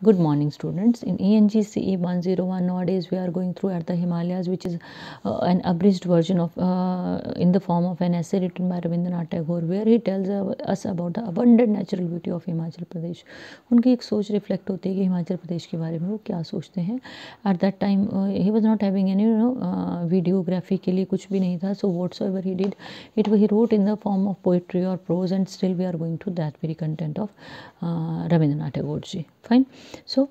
Good morning, students. In ENGCE 101, nowadays we are going through at the Himalayas, which is an abridged version of, in the form of an essay written by Rabindranath Tagore, where he tells us about the abundant natural beauty of Himachal Pradesh. उनकी एक सोच reflect होती है कि हिमाचल प्रदेश के बारे में वो क्या सोचते हैं. At that time, he was not having any, videography के लिए कुछ भी नहीं था. So whatsoever he did, he wrote in the form of poetry or prose, and still we are going to that very content of Rabindranath Tagore ji. Fine. सो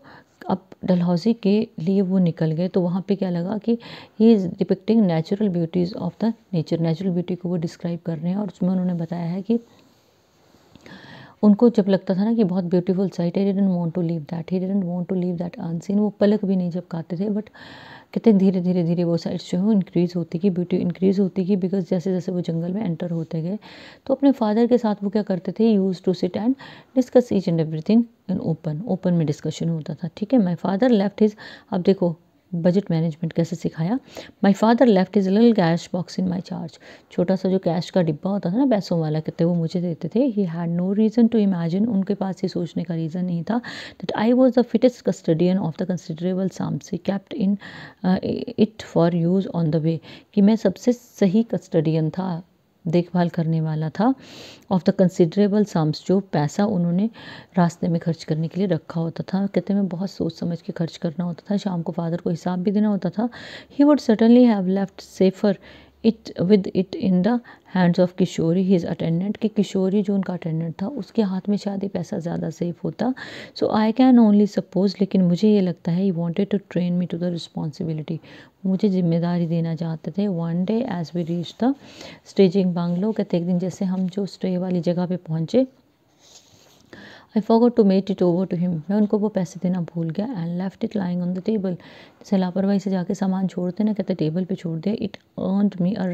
अब डलहौजी के लिए वो निकल गए तो वहाँ पे क्या लगा कि he is depicting natural beauties of the nature. Natural beauty को वो डिस्क्राइब कर रहे हैं और उसमें उन्होंने बताया है कि उनको जब लगता था ना कि बहुत ब्यूटीफुल साइट है, he didn't want to leave that unseen. वो पलक भी नहीं झपकाते थे. बट कहते हैं धीरे धीरे वो साइट्स जो है वो इंक्रीज़ होती गई, ब्यूटी इंक्रीज़ होती गई, बिकॉज जैसे जैसे वो जंगल में एंटर होते गए तो अपने फादर के साथ वो क्या करते थे, use to sit and discuss each and everything in open में डिस्कशन होता था. ठीक है. माई फादर लेफ्ट हिज, अब देखो बजट मैनेजमेंट कैसे सिखाया. My father left is little cash box in my charge. छोटा सा जो कैश का डिब्बा होता था ना पैसों वाला, कहते वो मुझे देते थे. He had no reason to imagine, उनके पास ये सोचने का रीज़न नहीं था that I was the fittest custodian of the considerable sums he kept in it for use on the way. कि मैं सबसे सही कस्टडियन था, देखभाल करने वाला था ऑफ द कंसिडरेबल सम्स, जो पैसा उन्होंने रास्ते में खर्च करने के लिए रखा होता था. कहते मैं बहुत सोच समझ के खर्च करना होता था. शाम को फादर को हिसाब भी देना होता था. He would certainly have left safer with it in the hands of Kishori his attendant. कि किशोरी जो उनका अटेंडेंट था उसके हाथ में शायद ही पैसा ज़्यादा सेफ होता. So I can only suppose, लेकिन मुझे ये लगता है he wanted to train me to the responsibility, मुझे जिम्मेदारी देना चाहते थे. One day as we reach the staging bungalow, कहते एक दिन जैसे हम जो स्टे वाली जगह पे पहुँचे, I forgot to make it over to him, मैं उनको वो पैसे देना भूल गया. And left it lying on the table, जैसे लापरवाही से जाके सामान छोड़ते ना, कहते टेबल पे छोड़ दिया. It earned me a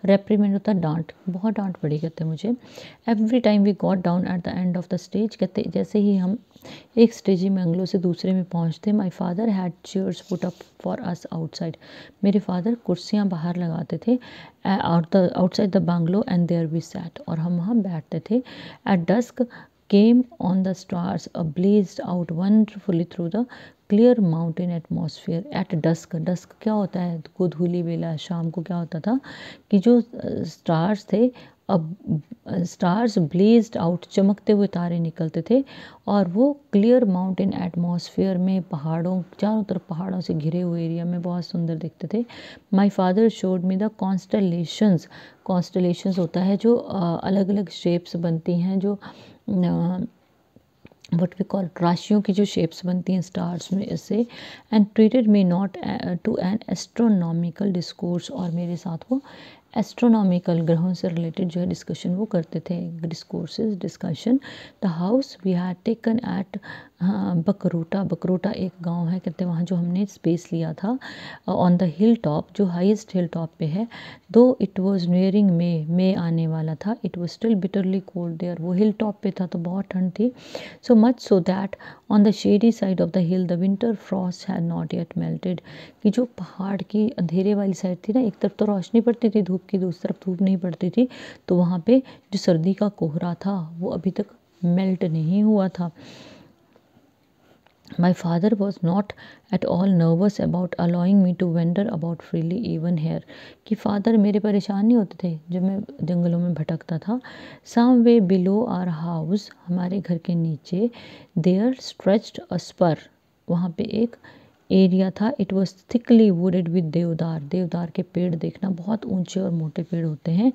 reprimand होता है डांट, बहुत डांट पड़ी कहते मुझे. Every time we got down at the end of the stage, कहते जैसे ही हम एक स्टेजिंग बांग्लो से दूसरे में पहुंचते, my father had chairs put up for us outside, मेरे फादर कुर्सियाँ बाहर लगाते थे outside the bungalow, and there we sat, और हम वहाँ बैठते थे. At dusk came on the stars blazed out wonderfully through the clear mountain atmosphere. At dusk क्या होता है, गोधूली बेला, शाम को क्या होता था कि जो स्टार्स थे, अब स्टार्स ब्लेज्ड आउट, चमकते हुए तारे निकलते थे, और वो क्लियर माउंटेन एटमॉस्फेयर में, पहाड़ों चारों तरफ पहाड़ों से घिरे हुए एरिया में बहुत सुंदर दिखते थे. My father showed me the constellations होता है जो अलग अलग शेप्स बनती हैं, जो वट वी कॉल राशियों की जो शेप्स बनती हैं स्टार्स में ऐसे. And treated me not to an astronomical discourse, और मेरे साथ वो एस्ट्रोनॉमिकल ग्रहों से रिलेटेड जो है डिस्कशन वो करते थे, discussion. The house we had taken at Bakrota एक गांव है, कहते हैं वहाँ जो हमने स्पेस लिया था ऑन द हिल टॉप, जो हाईएस्ट हिल टॉप पे है. दो इट वॉज नियरिंग मे आने वाला था, it was still bitterly cold there, वो हिल टॉप पे था तो बहुत ठंड थी. So much so that on the shady side of the hill the winter frost had not yet melted. कि जो पहाड़ की अंधेरे वाली साइड थी ना, एक तरफ तो रोशनी पड़ती थी धूप की, दूसरी तरफ धूप नहीं पड़ती थी, तो वहाँ पे जो सर्दी का कोहरा था वो अभी तक मेल्ट नहीं हुआ था. My father was not at all nervous about allowing me to wander about freely even here. कि फादर मेरे परेशान नहीं होते थे जब मैं जंगलों में भटकता था. Some way below our house, हमारे घर के नीचे, there stretched a spur, वहाँ पे एक एरिया था. It was thickly wooded with देवदार के पेड़, देखना बहुत ऊंचे और मोटे पेड़ होते हैं,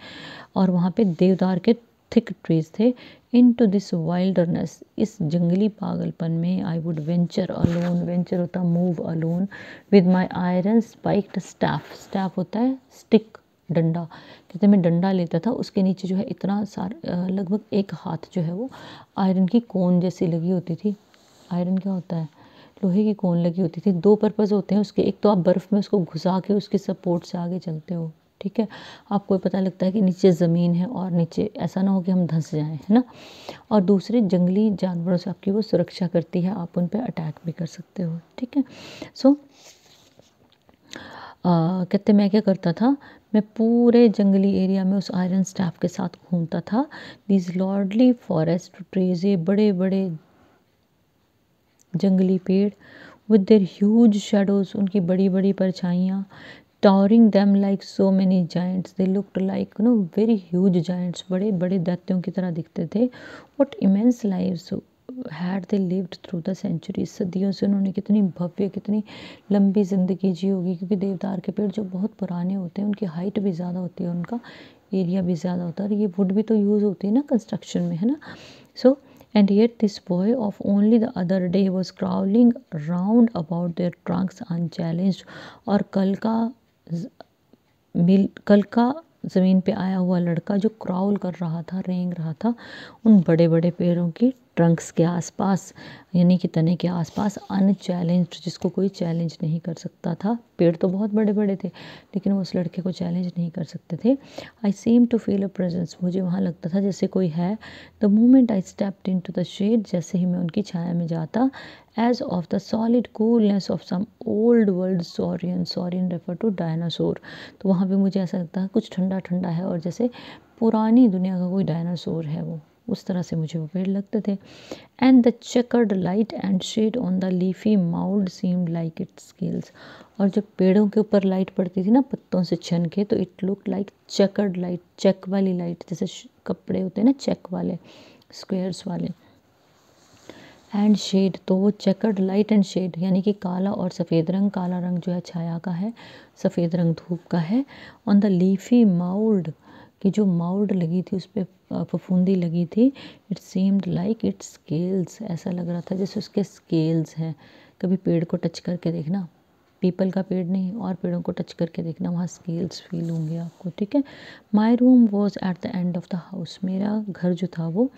और वहाँ पे देवदार के थिक ट्रीज थे. इन टू दिस वाइल्डरनेस, इस जंगली पागलपन में, I would venture alone, venture होता move alone, with my iron spiked staff होता है स्टिक, डंडा, कहते मैं डंडा लेता था, उसके नीचे जो है इतना लगभग एक हाथ जो है वो आयरन की कोन जैसी लगी होती थी. आयरन क्या होता है, लोहे की कोन लगी होती थी. दो पर्पज़ होते हैं उसके, एक तो आप बर्फ़ में उसको घुसा के उसकी सपोर्ट से आगे चलते हो, ठीक है, आपको पता लगता है कि नीचे ज़मीन है और नीचे ऐसा ना हो कि हम धंस जाएं, है ना. और दूसरे जंगली जानवरों से आपकी वो सुरक्षा करती है, आप उन पर अटैक भी कर सकते हो, ठीक है. सो कहते मैं क्या करता था, मैं पूरे जंगली एरिया में उस आयरन स्टाफ के साथ घूमता था. दीज लॉर्डली फॉरेस्ट ट्रीज, ये बड़े बड़े जंगली पेड़ विद देयर ह्यूज शेडोज, उनकी बड़ी बड़ी परछाइयाँ, towering them like so many giants, they looked like very huge giants, बड़े बड़े दैत्यों की तरह दिखते थे। what immense lives had they lived through the centuries, सदियों से उन्होंने कितनी भव्य कितनी लंबी ज़िंदगी जी होगी, क्योंकि देवदार के पेड़ जो बहुत पुराने होते हैं उनकी हाइट भी ज़्यादा होती है, उनका एरिया भी ज़्यादा होता है, और ये वुड भी तो यूज़ होती है ना कंस्ट्रक्शन में, है ना। सो and yet this boy of only the other day was crawling round about their trunks unchallenged, और कल का ज़मीन पे आया हुआ लड़का जो क्राउल कर रहा था, रेंग रहा था उन बड़े बड़े पेड़ों की ट्रंक्स के आसपास, यानी कि तने के आसपास, अनचैलेंज्ड, जिसको कोई चैलेंज नहीं कर सकता था। पेड़ तो बहुत बड़े बड़े थे लेकिन वो उस लड़के को चैलेंज नहीं कर सकते थे। I seem to feel a presence, मुझे वहाँ लगता था जैसे कोई है। The moment I stepped into the shed, जैसे ही मैं उनकी छाया में जाता, as of the solid coolness of some old world saurian, saurian refer to dinosaur, तो वहाँ पे मुझे ऐसा लगता है कुछ ठंडा ठंडा है और जैसे पुरानी दुनिया का कोई डायनासोर है, वो उस तरह से मुझे वो पेड़ लगते थे। And the chequered light and shade on the leafy mould seemed like its scales, और जब पेड़ों के ऊपर लाइट पड़ती थी ना पत्तों से छन के, तो it look like chequered light, check वाली लाइट, जैसे कपड़े होते हैं ना चेक वाले, स्क्वेयर्स वाले। एंड शेड, तो वो चेकर्ड लाइट एंड शेड, यानी कि काला और सफ़ेद रंग, काला रंग जो है छाया का है, सफ़ेद रंग धूप का है। ऑन द लीफी माउल्ड, कि जो माउल्ड लगी थी उस पर फफूंदी लगी थी, it seemed like its scales, ऐसा लग रहा था जैसे उसके स्केल्स हैं। कभी पेड़ को टच करके देखना, पीपल का पेड़ नहीं और पेड़ों को टच करके देखना, वहाँ स्केल्स फील होंगे आपको, ठीक है। My room was at the end of the house, मेरा घर जो था वो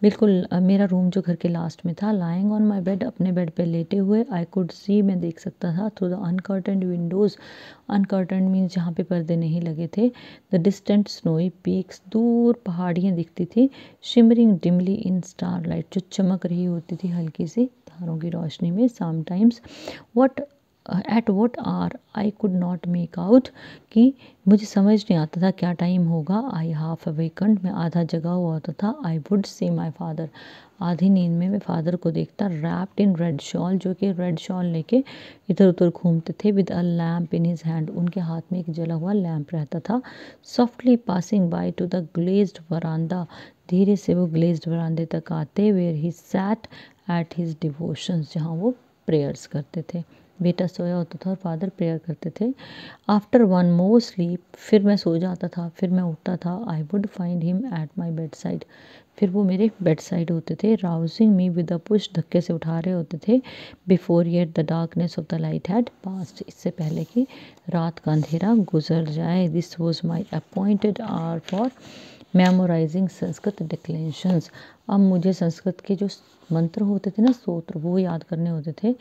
बिल्कुल मेरा रूम जो घर के लास्ट में था। लाइंग ऑन माई बेड, अपने बेड पे लेटे हुए, आई कुड सी, मैं देख सकता था, थ्रू द अनकर्टेंड विंडोज़, अनकर्टेंड मीन्स जहाँ पे पर्दे नहीं लगे थे, द डिस्टेंट स्नोई पीक्स, दूर पहाड़ियाँ दिखती थी, shimmering dimly in star light, जो चमक रही होती थी हल्की सी तारों की रोशनी में। Sometimes what at what are I could not make out, कि मुझे समझ नहीं आता था क्या टाइम होगा। आई हाफ अवेकंड, मैं आधा जगा हुआ होता था। I would see my father, आधी नींद में मैं फादर को देखता, रैप्ड इन रेड शॉल, जो कि रेड शॉल लेके इधर उधर घूमते थे, with a lamp in his hand, उनके हाथ में एक जला हुआ लैम्प रहता था। Softly passing by to the glazed veranda, धीरे से वो ग्लेज्ड वरांदे तक आते, where he sat at his devotions, जहाँ वो प्रेयर्स करते थे। बेटा सोया होता था और फादर प्रेयर करते थे। आफ्टर वन मोर स्लीप, फिर मैं सो जाता था, फिर मैं उठता था। I would find him at my bedside, फिर वो मेरे बेड साइड होते थे। Rousing me with a push, धक्के से उठा रहे होते थे। Before yet the darkness of the light had passed, इससे पहले कि रात का अंधेरा गुजर जाए। This was my appointed hour for memorising Sanskrit declensions, अब मुझे संस्कृत के जो मंत्र होते थे ना, स्तोत्र, वो याद करने होते थे।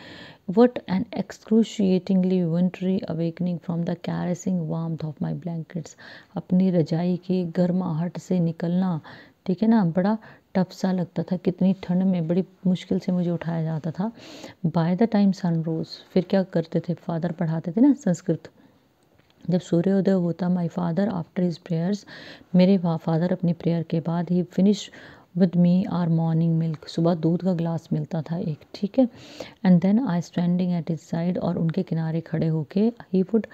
What an excruciatingly wintry awakening from the caressing warmth of my blankets, अपनी रजाई की गर्माहट से निकलना, ठीक है ना, बड़ा टफ सा लगता था, कितनी ठंड में बड़ी मुश्किल से मुझे उठाया जाता था। बाय द टाइम सन रोज, फिर क्या करते थे, फादर पढ़ाते थे ना संस्कृत, जब सूर्योदय होता, my father after his prayers, मेरे फादर अपनी प्रेयर के बाद ही finish with me our morning milk, सुबह दूध का ग्लास मिलता था एक, ठीक है। And then I standing at his side, और उनके किनारे खड़े होके, he would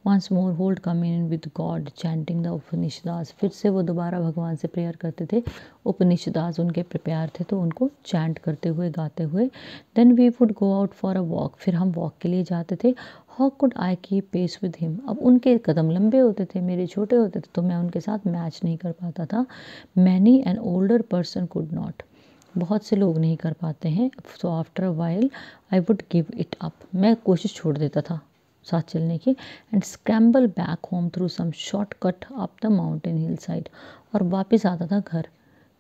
once more hold communion with God chanting the Upanishads, फिर से वो दोबारा भगवान से प्रेयर करते थे। उपनिषदास उनके प्रिपेयर थे तो उनको चैंट करते हुए गाते हुए। Then we would go out for a walk, फिर हम वॉक के लिए जाते थे। How could I keep pace with him, अब उनके कदम लंबे होते थे, मेरे छोटे होते थे, तो मैं उनके साथ मैच नहीं कर पाता था। Many an older person could not, बहुत से लोग नहीं कर पाते हैं। So after a while I would give it up, मैं कोशिश छोड़ देता था साथ चलने की। And scramble back home through some shortcut up the mountain hill side, और वापस आता था घर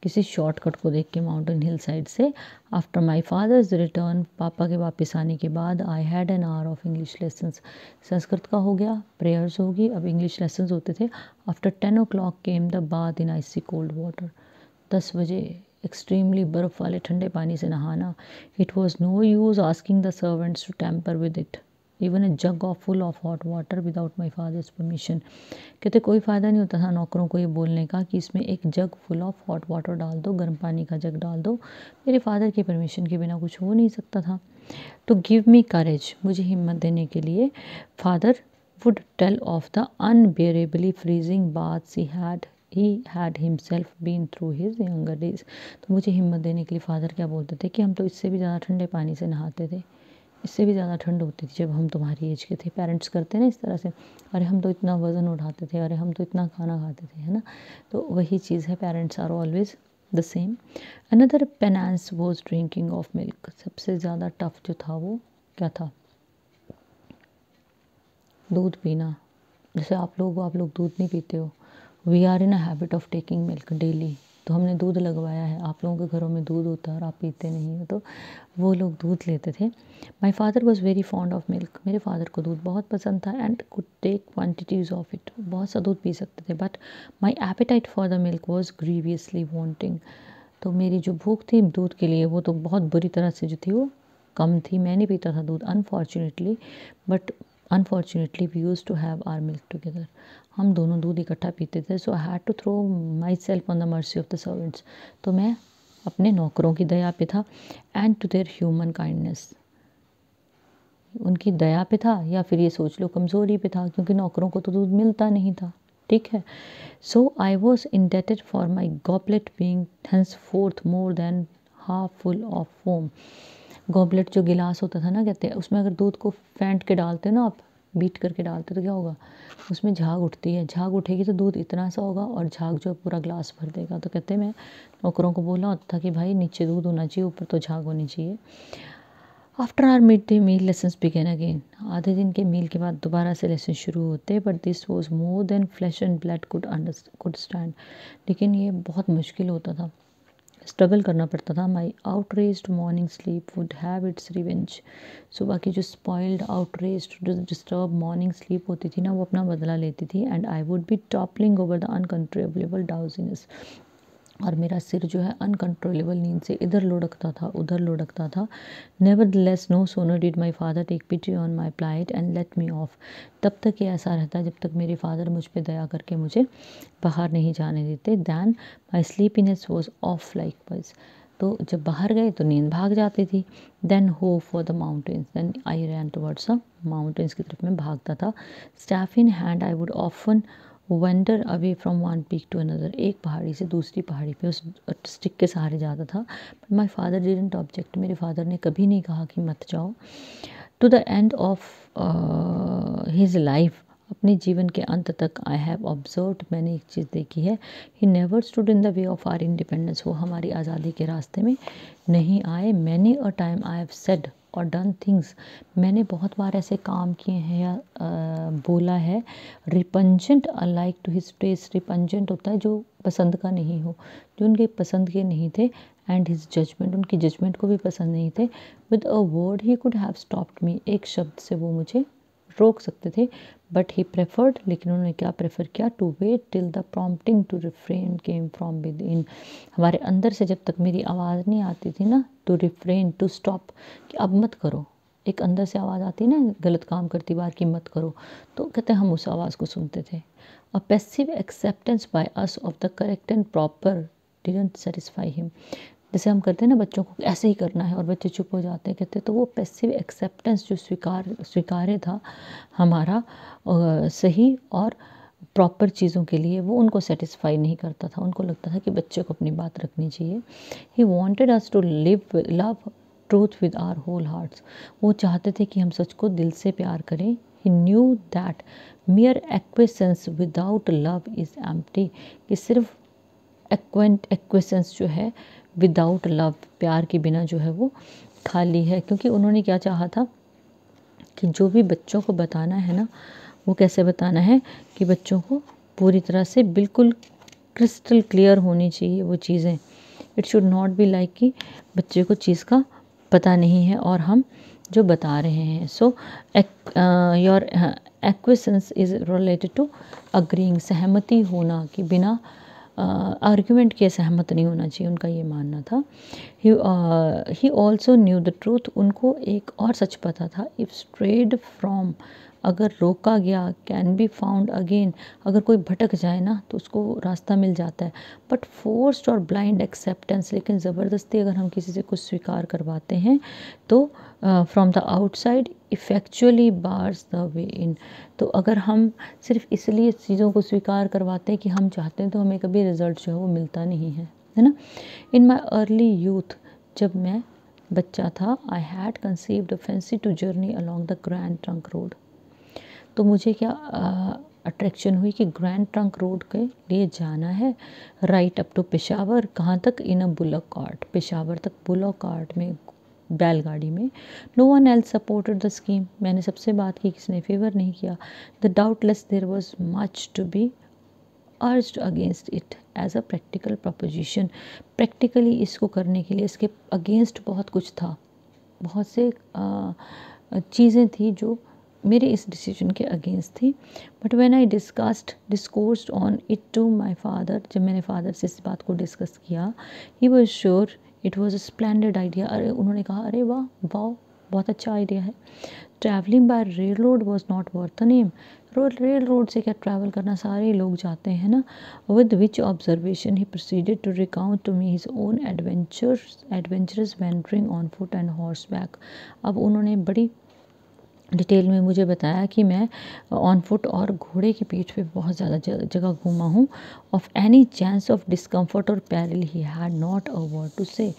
किसी शॉर्टकट को देख के माउंटेन हिल साइड से। आफ्टर माई फादर्स रिटर्न, पापा के वापस आने के बाद, I had an hour of English lessons, Sanskrit का हो गया, प्रेयर्स होगी, अब इंग्लिश लेसन्स होते थे। After 10 o'clock came the bath in icy cold water, 10 बजे एक्सट्रीमली बर्फ़ वाले ठंडे पानी से नहाना। It was no use asking the servants to temper with it, even a jug of full of hot water without my father's permission. कहते कोई फ़ायदा नहीं होता था नौकरों को ये बोलने का कि इसमें एक जग फुल ऑफ हॉट वाटर डाल दो, गर्म पानी का जग डाल दो, मेरे फादर की परमिशन के बिना कुछ हो नहीं सकता था. तो गिव मी करेज, मुझे हिम्मत देने के लिए father would tell of the unbearably freezing baths he had himself been through his younger days. तो मुझे हिम्मत देने के लिए फादर क्या बोलते थे कि हम तो इससे भी ज़्यादा ठंडे पानी से नहाते थे, इससे भी ज़्यादा ठंड होती थी जब हम तुम्हारी एज के थे. पेरेंट्स करते ना इस तरह से, अरे हम तो इतना वज़न उठाते थे, अरे हम तो इतना खाना खाते थे, है ना. तो वही चीज़ है, parents are always the same. Another penance was drinking of milk. सबसे ज़्यादा टफ जो था वो क्या था, दूध पीना. जैसे आप लोग दूध नहीं पीते हो. We are in a habit of taking milk daily. तो हमने दूध लगवाया है, आप लोगों के घरों में दूध होता है और आप पीते नहीं हो, तो वो लोग दूध लेते थे. My father was very fond of milk. मेरे फादर को दूध बहुत पसंद था and could take quantities of it. बहुत सा दूध पी सकते थे. But my appetite for the milk was grievously wanting. तो मेरी जो भूख थी दूध के लिए वो तो बहुत बुरी तरह से जो थी वो कम थी. मैं नहीं पीता था दूध unfortunately, but unfortunately we use to have our milk together. हम दोनों दूध इकट्ठा पीते थे. So I had to throw myself on the mercy of the servants. तो मैं अपने नौकरों की दया पे था and to their human kindness. उनकी दया पे था या फिर ये सोच लो कमज़ोरी पे था, क्योंकि नौकरों को तो दूध मिलता नहीं था. ठीक है. So I was indebted for my goblet being henceforth more than half full of foam. Goblet जो गिलास होता था ना, कहते हैं उसमें अगर दूध को फेंट के डालते ना, आप बीट करके डालते तो क्या होगा, उसमें झाग उठती है. झाग उठेगी तो दूध इतना सा होगा और झाग जो पूरा ग्लास भर देगा. तो कहते हैं मैं नौकरों को बोला होता था कि भाई नीचे दूध होना चाहिए, ऊपर तो झाग होनी चाहिए. After our midday meal lessons began again. आधे दिन के मील के बाद दोबारा से लेसन शुरू होते. But this was more than flash and blood could stand. लेकिन ये बहुत मुश्किल होता था, स्ट्रगल करना पड़ता था. My outraged morning sleep would have its revenge. सुबह की जो स्पॉइल्ड आउटरेस्ड जो डिस्टर्ब मॉर्निंग स्लीप होती थी ना, वो अपना बदला लेती थी. And I would be toppling over the uncontrollable drowsiness. और मेरा सिर जो है अनकंट्रोलेबल नींद से इधर लुढ़कता था उधर लुढ़कता था. Nevertheless no sooner did my father take pity on my plight and let me off. तब तक ये ऐसा रहता जब तक मेरे फादर मुझ पे दया करके मुझे बाहर नहीं जाने देते. Then my sleepiness was off likewise. तो जब बाहर गए तो नींद भाग जाती थी. Then ho for the mountains. Then I ran towards the mountains की तरफ मैं भागता था. Staff in hand I would often wander away from one peak to another. एक पहाड़ी से दूसरी पहाड़ी पे उस स्टिक के सहारे जाता था. But my father didn't object. मेरे फादर ने कभी नहीं कहा कि मत जाओ. To the end of his life, अपने जीवन के अंत तक आई हैव ऑब्जर्व्ड, मैंने एक चीज़ देखी है, he never stood in the way of our independence. वो हमारी आज़ादी के रास्ते में नहीं आए. Many a time I have said और डन थिंग्स. मैंने बहुत बार ऐसे काम किए हैं या बोला है. रिपंजेंट अलाइक टू हिज टेस्ट. रिपंजेंट होता है जो पसंद का नहीं हो, जो उनके पसंद के नहीं थे. एंड हिज जजमेंट, उनकी जजमेंट को भी पसंद नहीं थे. With a word he could have stopped me. एक शब्द से वो मुझे रोक सकते थे. बट ही प्रेफर्ड, लेकिन उन्होंने क्या प्रेफर किया, to wait till the prompting to refrain came from within. हमारे अंदर से जब तक मेरी आवाज़ नहीं आती थी ना, टू रिफ्रेन, टू स्टॉप, कि अब मत करो. एक अंदर से आवाज़ आती है ना गलत काम करती बार कि मत करो, तो कहते हैं हम उस आवाज़ को सुनते थे. अ passive acceptance by us of the correct and proper didn't satisfy him. जैसे हम करते हैं ना बच्चों को ऐसे ही करना है और बच्चे चुप हो जाते हैं, कहते तो वो पैसिव एक्सेप्टेंस जो स्वीकार्य था हमारा सही और प्रॉपर चीज़ों के लिए, वो उनको सेटिस्फाई नहीं करता था. उनको लगता था कि बच्चे को अपनी बात रखनी चाहिए. He wanted us to love truth with our whole hearts. वो चाहते थे कि हम सच को दिल से प्यार करें. He knew that mere acquaintance without love is empty. कि सिर्फ एक्वेसेंस जो है विदाउट लव, प्यार के बिना जो है वो खाली है. क्योंकि उन्होंने क्या चाहा था कि जो भी बच्चों को बताना है ना, वो कैसे बताना है कि बच्चों को पूरी तरह से बिल्कुल क्रिस्टल क्लियर होनी चाहिए वो चीज़ें. It should not be like कि बच्चे को चीज़ का पता नहीं है और हम जो बता रहे हैं. So your acquaintance is related to agreeing. सहमति होना कि बिना आर्ग्यूमेंट के सहमत नहीं होना चाहिए, उनका ये मानना था। He also new the truth, उनको एक और सच पता था, इफ़ स्ट्रेड फ्रॉम, अगर रोका गया, कैन बी फाउंड अगेन, अगर कोई भटक जाए ना तो उसको रास्ता मिल जाता है। बट फोर्स्ड और ब्लाइंड एक्सेप्टेंस, लेकिन ज़बरदस्ती अगर हम किसी से कुछ स्वीकार करवाते हैं तो from the outside effectually bars the way in, तो अगर हम सिर्फ इसलिए चीज़ों को स्वीकार करवाते हैं कि हम चाहते हैं तो हमें कभी रिजल्ट जो है वो मिलता नहीं है ना। इन माई अर्ली यूथ, जब मैं बच्चा था, I had conceived a fancy to journey along the Grand Trunk Road, तो मुझे क्या अट्रैक्शन हुई कि ग्रैंड ट्रंक रोड के लिए जाना है, राइट अप टू पेशावर, कहाँ तक, in a bullock cart, Peshawar तक बुलक कार्ट में, बैलगाड़ी में। No one else supported the scheme, मैंने सबसे बात की, किसी ने फेवर नहीं किया। The doubtless there was much to be urged against it as a practical proposition, practically इसको करने के लिए इसके अगेंस्ट बहुत कुछ था, बहुत से चीज़ें थी जो मेरे इस डिसीजन के अगेंस्ट थी। But when I discoursed on it to my father, जब मैंने फादर से इस बात को डिस्कस किया, he was sure it was a splendid idea, अरे उन्होंने कहा अरे वाह वाह बहुत अच्छा आइडिया है। Travelling by railroad was not worth the name, railroad से क्या ट्रैवल करना, सारे लोग जाते हैं ना। With which observation he proceeded to recount to me his own adventurous wandering on foot and horseback, अब उन्होंने बड़ी डिटेल में मुझे बताया कि मैं ऑन फुट और घोड़े की पीठ पे बहुत ज़्यादा जगह घूमा हूँ। Of any chance of discomfort और पैरल he had not a word to say,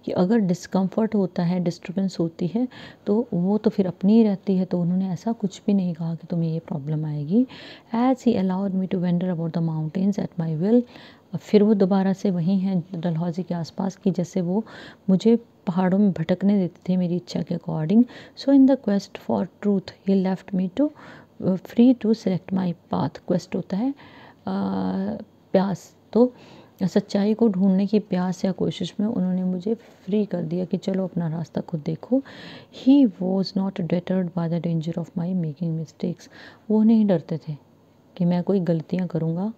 कि अगर डिस्कम्फर्ट होता है, डिस्टर्बेंस होती है तो वो तो फिर अपनी ही रहती है, तो उन्होंने ऐसा कुछ भी नहीं कहा कि तुम्हें ये प्रॉब्लम आएगी। As he allowed me to wander about the mountains at my will, फिर वो दोबारा से वहीं हैं डलहौजी के आसपास की, जैसे वो मुझे पहाड़ों में भटकने देते थे मेरी इच्छा के according. So in the quest for truth he left me too free to select my path, quest होता है प्यास, तो सच्चाई को ढूंढने की प्यास या कोशिश में उन्होंने मुझे फ्री कर दिया कि चलो अपना रास्ता खुद देखो। He was not deterred by the danger of my making mistakes, वो नहीं डरते थे कि मैं कोई गलतियाँ करूँगा।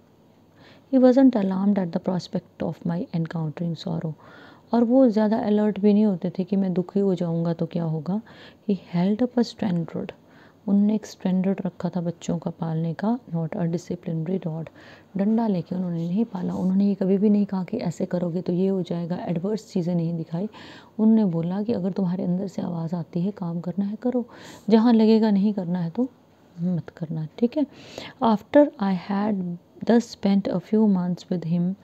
He wasn't alarmed at the prospect of my encountering sorrow, और वो ज़्यादा अलर्ट भी नहीं होते थे कि मैं दुखी हो जाऊँगा तो क्या होगा। He held up a standard, उन्होंने एक स्टैंडर्ड रखा था बच्चों का पालने का, नॉट अ डिसिप्लिनरी रॉड, डंडा लेके उन्होंने नहीं पाला। उन्होंने ये कभी भी नहीं कहा कि ऐसे करोगे तो ये हो जाएगा, एडवर्स चीज़ें नहीं दिखाई। उन्होंने बोला कि अगर तुम्हारे अंदर से आवाज़ आती है काम करना है करो, जहाँ लगेगा नहीं करना है तो मत करना, ठीक है। आफ्टर आई हैड दस spent a few months with him,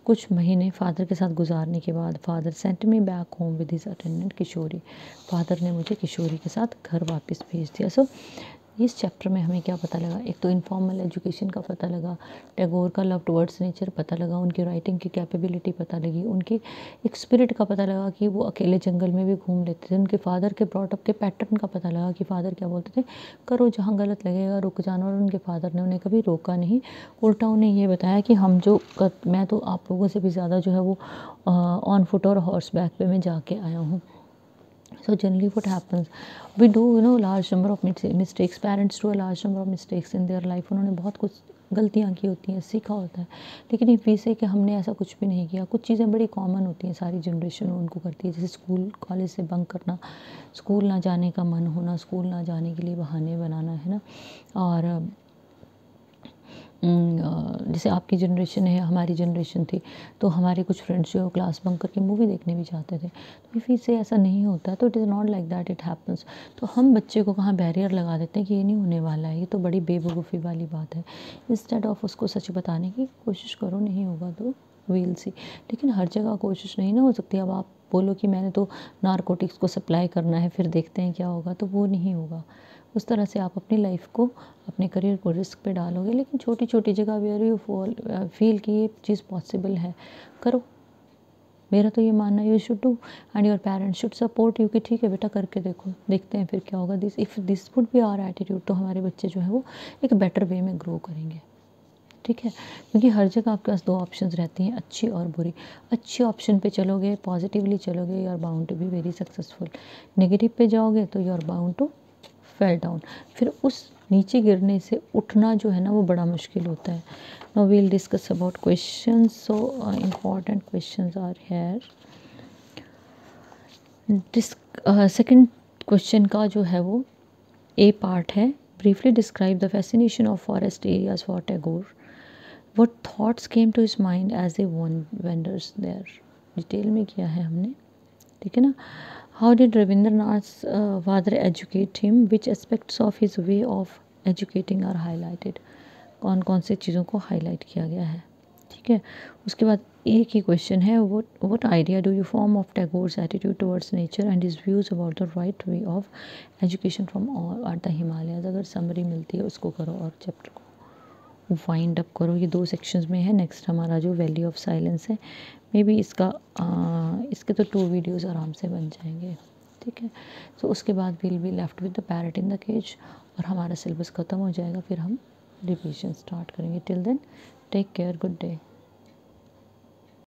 कुछ महीने फादर के साथ गुजारने के बाद, father sent me back home with his attendant Kishori, father ने मुझे किशोरी के साथ घर वापस भेज दिया। सो इस चैप्टर में हमें क्या पता लगा, एक तो इनफॉर्मल एजुकेशन का पता लगा, टैगोर का लव टुवर्ड्स नेचर पता लगा, उनकी राइटिंग की कैपेबिलिटी पता लगी, उनकी एक स्पिरिट का पता लगा कि वो अकेले जंगल में भी घूम लेते थे, उनके फादर के ब्रॉटअप के पैटर्न का पता लगा कि फादर क्या बोलते थे, करो जहाँ गलत लगेगा रुक जाना, और उनके फादर ने उन्हें कभी रोका नहीं, उल्टा उन्हें ये बताया कि हम जो मैं तो आप लोगों से भी ज़्यादा जो है वो ऑन फुट और हॉर्स बैक पे मैं जाके आया हूँ। So generally what happens, we do large number of mistakes, parents do a large number of mistakes in their life, उन्होंने बहुत कुछ गलतियाँ की होती हैं, सीखा होता है, लेकिन इफ वी से कि हमने ऐसा कुछ भी नहीं किया। कुछ चीज़ें बड़ी कॉमन होती हैं, सारी जनरेशन उनको करती है, जैसे स्कूल कॉलेज से बंक करना, स्कूल ना जाने का मन होना, स्कूल ना जाने के लिए बहाने बनाना, है ना। और जैसे आपकी जनरेशन है, हमारी जनरेशन थी, तो हमारे कुछ फ्रेंड्स जो क्लास बंक करके मूवी देखने भी जाते थे, तो फिर से ऐसा नहीं होता, तो it is not like that it happens. तो हम बच्चे को कहाँ बैरियर लगा देते हैं कि ये नहीं होने वाला है, ये तो बड़ी बेवकूफ़ी वाली बात है। इंस्टेड ऑफ उसको सच बताने की कोशिश करो, नहीं होगा तो वील सी। लेकिन हर जगह कोशिश नहीं ना हो सकती। अब आप बोलो कि मैंने तो नारकोटिक्स को सप्लाई करना है, फिर देखते हैं क्या होगा, तो वो नहीं होगा। उस तरह से आप अपनी लाइफ को, अपने करियर को रिस्क पे डालोगे, लेकिन छोटी छोटी जगह वेयर यू फील कि ये चीज़ पॉसिबल है, करो। मेरा तो ये मानना है you should do, and your parents should support you कि ठीक है बेटा करके देखो, देखते हैं फिर क्या होगा। If this would be our attitude, तो हमारे बच्चे जो है वो एक बेटर वे में ग्रो करेंगे, ठीक है। क्योंकि हर जगह आपके पास दो ऑप्शंस रहती हैं, अच्छी और बुरी। अच्छी ऑप्शन पे चलोगे, पॉजिटिवली चलोगे, you are bound to be very successful. Negative पे जाओगे तो you are bound to fail down, फिर उस नीचे गिरने से उठना जो है ना वो बड़ा मुश्किल होता है। Now we will discuss about questions, so important questions are here. Second question का जो है वो ए पार्ट है, briefly describe the fascination of forest areas for Tagore, what thoughts came to his mind as a wanders there. Detail में किया है हमने, ठीक है ना। How did Rabindranath father educate him, which aspects of his way of educating are highlighted, कौन कौन से चीज़ों को हाईलाइट किया गया है, ठीक है। उसके बाद एक ही क्वेश्चन है, what idea do you form of Tagore's attitude towards nature and his views about the right way of education from all are the Himalayas. अगर समरी मिलती है उसको करो और चैप्टर को वाइंड अप करो। ये 2 सेक्शंस में है। नेक्स्ट हमारा जो वैल्यू ऑफ साइलेंस है, मे बी इसके तो 2 वीडियोज़ आराम से बन जाएंगे, ठीक है। तो उसके बाद will be left with the parrot in the cage, और हमारा सिलेबस ख़त्म हो जाएगा, फिर हम रिवीजन स्टार्ट करेंगे। Till then take care, good day.